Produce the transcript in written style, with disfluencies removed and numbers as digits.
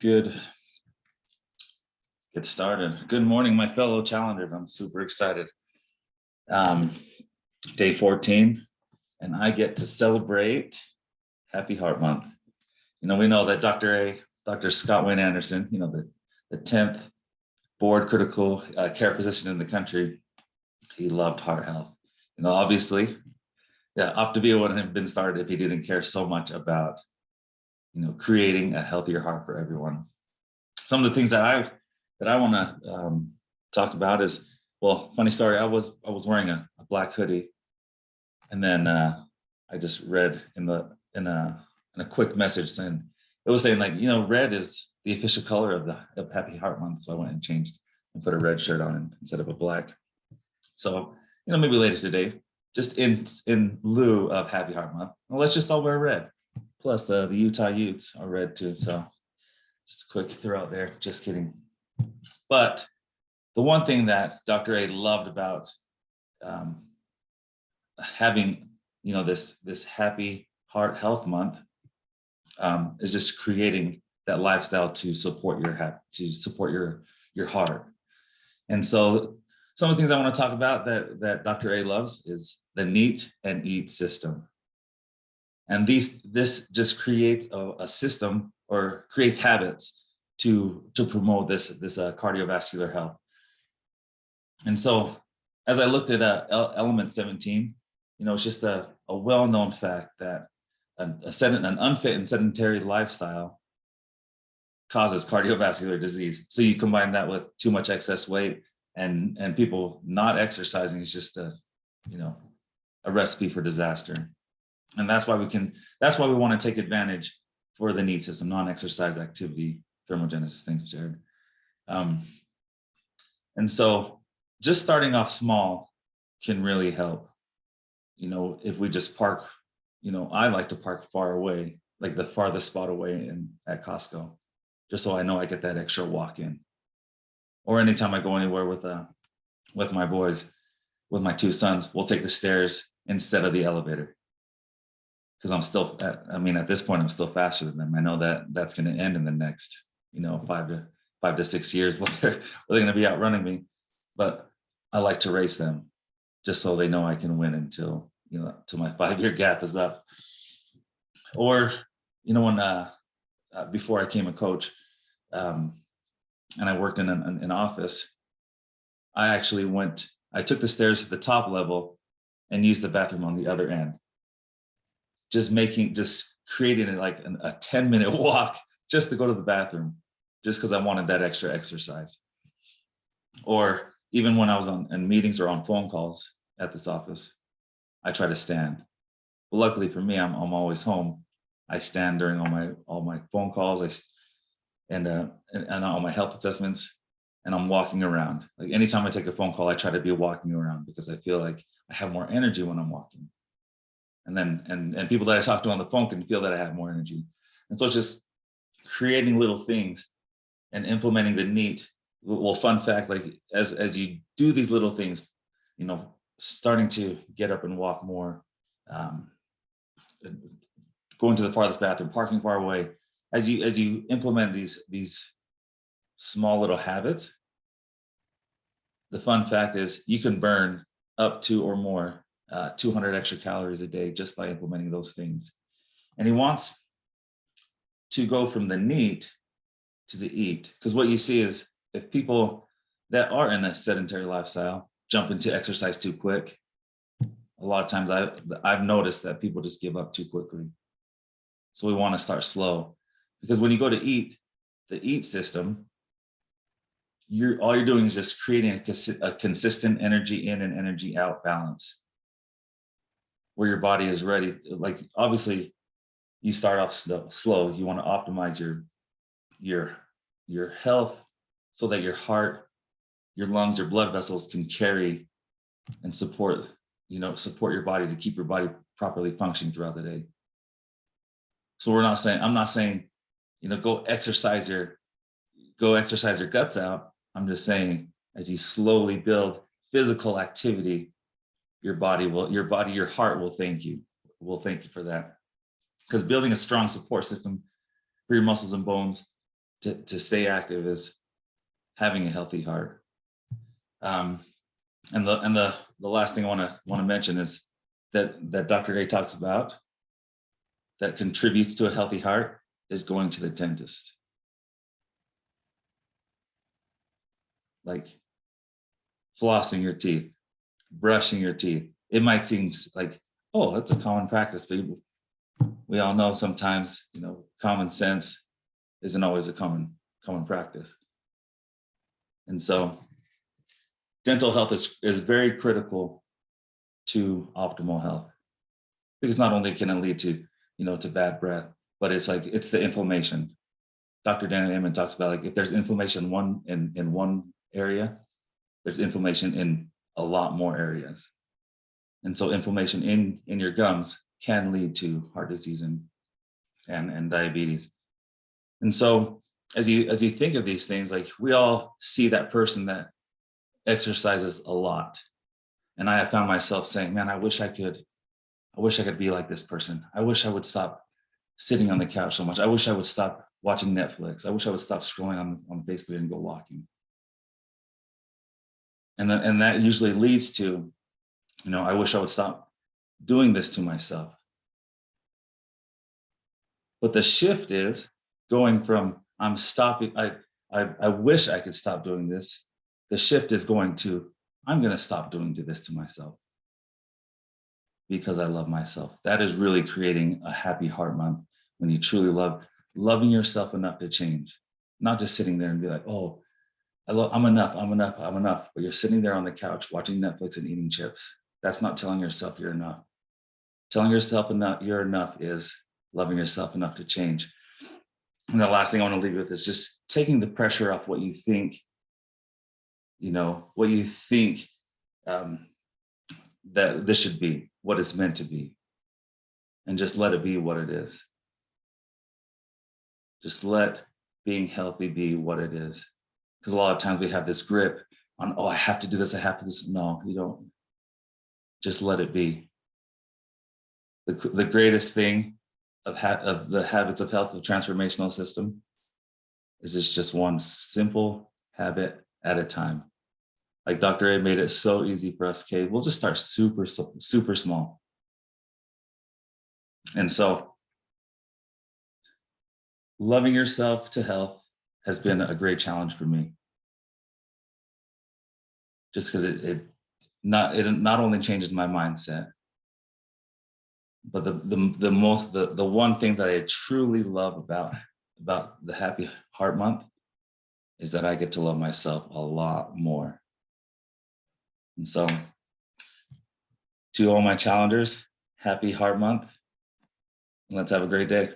Good. Let's get started. Good morning, my fellow challengers. I'm super excited. Day 14, and I get to celebrate Happy Heart Month. We know that Dr. Scott Wayne Anderson, the 10th board critical care physician in the country, he loved heart health. Obviously, Optavia wouldn't have been started if he didn't care so much about creating a healthier heart for everyone. Some of the things that I want to talk about is, well, funny story. I was wearing a black hoodie, and then I just read in a quick message saying like, red is the official color of Happy Heart Month. So I went and changed and put a red shirt on instead of a black. So maybe later today, just in lieu of Happy Heart Month, well, let's just all wear red. Plus the Utah Utes are red too. So just a quick throw out there, just kidding. But the one thing that Dr. A loved about having, this Happy Heart Health Month is just creating that lifestyle to support your heart. And so some of the things I want to talk about that Dr. A loves is the NEAT and EAT system. And this just creates a system or creates habits to promote this cardiovascular health. And so as I looked at element 17, it's just a well-known fact that an unfit and sedentary lifestyle causes cardiovascular disease. So you combine that with too much excess weight and people not exercising is just a recipe for disaster. And that's why we want to take advantage for the NEAT system, non-exercise activity thermogenesis. Thanks, Jared. And so just starting off small can really help. If we just park, I like to park far away, like the farthest spot away at Costco, just so I know I get that extra walk in. Or anytime I go anywhere with my boys, with my two sons, we'll take the stairs instead of the elevator. Because at this point, I'm still faster than them. I know that that's going to end in the next, 5 to 6 years. They're going to be outrunning me, but I like to race them just so they know I can win until my 5-year gap is up. Or, when before I became a coach, and I worked in an office, I took the stairs to the top level and used the bathroom on the other end. Just creating it like a 10-minute walk just to go to the bathroom, just because I wanted that extra exercise. Or even when I was in meetings or on phone calls at this office, I try to stand. But luckily for me, I'm always home. I stand during all my phone calls. And all my health assessments, and I'm walking around. Like anytime I take a phone call, I try to be walking around because I feel like I have more energy when I'm walking. And then and people that I talk to on the phone can feel that I have more energy. And so it's just creating little things and implementing the NEAT. Well, fun fact, like as you do these little things, starting to get up and walk more, going to the farthest bathroom, parking far away, as you implement these small little habits, the fun fact is you can burn up to or more 200 extra calories a day just by implementing those things. And he wants to go from the NEAT to the EAT, because what you see is if people that are in a sedentary lifestyle jump into exercise too quick, a lot of times I've noticed that people just give up too quickly. So we want to start slow, because when you go to EAT, the EAT system, all you're doing is just creating a consistent energy in and energy out balance, where your body is ready. Like obviously, you start off slow. You want to optimize your health so that your heart, your lungs, your blood vessels can carry and support your body to keep your body properly functioning throughout the day. So I'm not saying, go exercise your guts out. I'm just saying, as you slowly build physical activity, your heart will thank you. Will thank you for that. Because building a strong support system for your muscles and bones to stay active is having a healthy heart. And the last thing I want to mention is that Dr. A talks about that contributes to a healthy heart is going to the dentist. Like flossing your teeth, brushing your teeth. It might seem like, oh, that's a common practice, but we all know sometimes, common sense isn't always a common practice. And so dental health is very critical to optimal health, because not only can it lead to, to bad breath, but it's the inflammation. Dr. Daniel Amen talks about, like, if there's inflammation in one area, there's inflammation in a lot more areas. And so inflammation in your gums can lead to heart disease and diabetes. And so as you think of these things, like, we all see that person that exercises a lot. And I have found myself saying, man, I wish I could be like this person. I wish I would stop sitting on the couch so much. I wish I would stop watching Netflix. I wish I would stop scrolling on Facebook and go walking. And that usually leads to, I wish I would stop doing this to myself. But the shift is going from I'm stopping, I wish I could stop doing this. The shift is going to, I'm going to stop doing this to myself because I love myself. That is really creating a happy heart month, when you truly loving yourself enough to change, not just sitting there and be like, oh, I'm enough. But you're sitting there on the couch watching Netflix and eating chips. That's not telling yourself you're enough. Telling yourself you're enough is loving yourself enough to change. And the last thing I want to leave with is just taking the pressure off what you think, that this should be, what it's meant to be, and just let it be what it is. Just let being healthy be what it is. Because a lot of times we have this grip on, oh, I have to do this, I have to do this. No, you don't. Just let it be. The greatest thing of the habits of health, the transformational system, is it's just one simple habit at a time. Like Dr. A made it so easy for us, Kate. We'll just start super, super small. And so loving yourself to health has been a great challenge for me. Just because it not only changes my mindset, but the one thing that I truly love about the Happy Heart Month is that I get to love myself a lot more. And so, to all my challengers, Happy Heart Month. Let's have a great day.